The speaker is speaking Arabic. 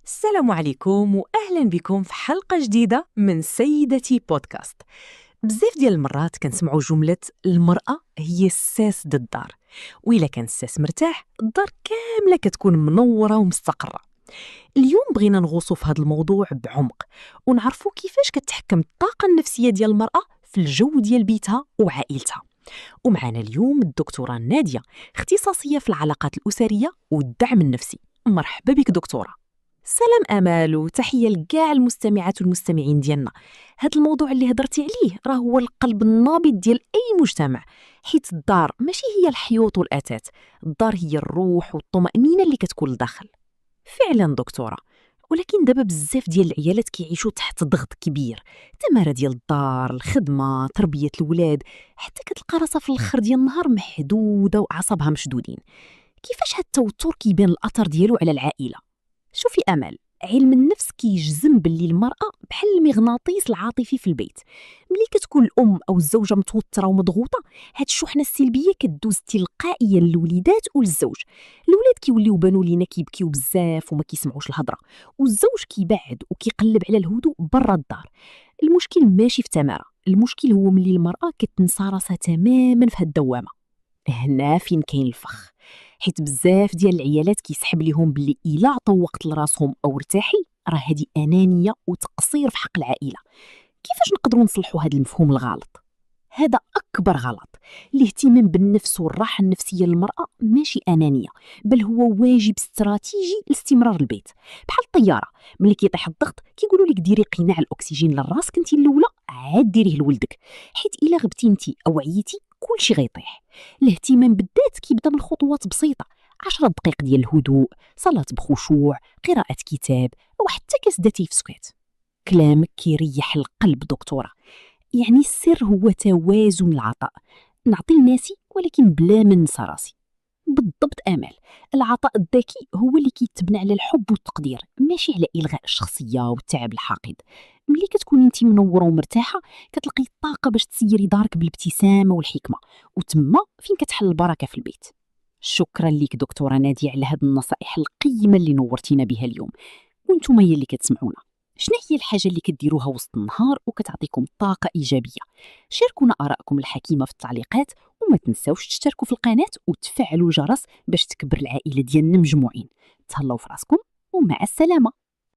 السلام عليكم وأهلا بكم في حلقة جديدة من سيدتي بودكاست. بزاف ديال المرات كنسمعوا جملة المرأة هي الساس د الدار، وإلا كان الساس مرتاح الدار كاملة كتكون منورة ومستقرة. اليوم بغينا نغوصوا في هذا الموضوع بعمق ونعرفوا كيفاش كتحكم الطاقة النفسية ديال المرأة في الجو ديال بيتها وعائلتها. ومعنا اليوم الدكتورة نادية، اختصاصية في العلاقات الأسرية والدعم النفسي. مرحبا بك دكتورة. سلام أمال وتحية لكاع المستمعات والمستمعين ديالنا. هذا الموضوع اللي هضرتي عليه راه هو القلب النابض ديال أي مجتمع، حيت الدار ماشي هي الحيوط والأثاث، الدار هي الروح والطمأنينة اللي كتكون لداخل. فعلا دكتورة، ولكن دابا بزاف ديال العيالات كيعيشوا تحت ضغط كبير، التمارة ديال الدار، الخدمة، تربية الولاد، حتى كتلقى راسها في الاخر ديال النهار محدودة وأعصابها مشدودين. كيفاش هاد التوتر كيبان الأثر ديالو على العائلة؟ شوفي أمل، علم النفس كيجزم باللي المرأة بحال المغناطيس العاطفي في البيت. ملي كتكون الأم أو الزوجة متوترة ومضغوطة، هاد الشحنة السلبية كدوز تلقائيا للوليدات وللزوج. الولاد كيوليو بانوا لينا كيبكيو بزاف وما كيسمعوش الهضرة، والزوج كيبعد وكيقلب على الهدوء برا الدار. المشكل ماشي في تمارة، المشكل هو ملي المرأة كتنسى راسها تماما في هاد الدوامة. هنا فين كاين الفخ، حيت بزاف ديال العيالات كيسحب ليهم بلي الا عطاو وقت لراسهم او ارتاحي راه هذه انانيه وتقصير في حق العائله. كيفاش نقدروا نصلحوا هذا المفهوم الغلط؟ هذا اكبر غلط. الاهتمام بالنفس والراحه النفسيه للمراه ماشي انانيه، بل هو واجب استراتيجي لاستمرار البيت. بحال الطياره، ملي كيطيح الضغط كيقولوا لك ديري قناع الاكسجين لراسك انت الاولى، عاد ديريه لولدك، حيت الا غبتي انت او عييتي كلشي غيطيح. الاهتمام بالذات كيبدا من خطوات بسيطه، 10 دقائق ديال الهدوء، صلاه بخشوع، قراءه كتاب، او حتى كاس داتي في سكات. كلامك كيريح القلب دكتوره. يعني السر هو توازن العطاء، نعطي لناسي ولكن بلا ما ننسى راسي. بالضبط امل، العطاء الذكي هو اللي كيتبنى على الحب والتقدير، ماشي على الغاء الشخصيه والتعب الحاقد. ملي كتكوني انت منوره ومرتاحه كتلقي الطاقه باش تسيري دارك بالابتسامه والحكمه، وتما فين كتحل البركه في البيت. شكرا ليك دكتوره نادية على هاد النصائح القيمه اللي نورتينا بها اليوم. وانتم هي اللي كتسمعونا، شنو هي الحاجه اللي كديروها وسط النهار وكتعطيكم طاقه ايجابيه؟ شاركونا ارائكم الحكيمه في التعليقات، وما تنساوش تشتركوا في القناه وتفعلوا الجرس باش تكبر العائله ديالنا مجموعين. تهلاو في راسكم ومع السلامه.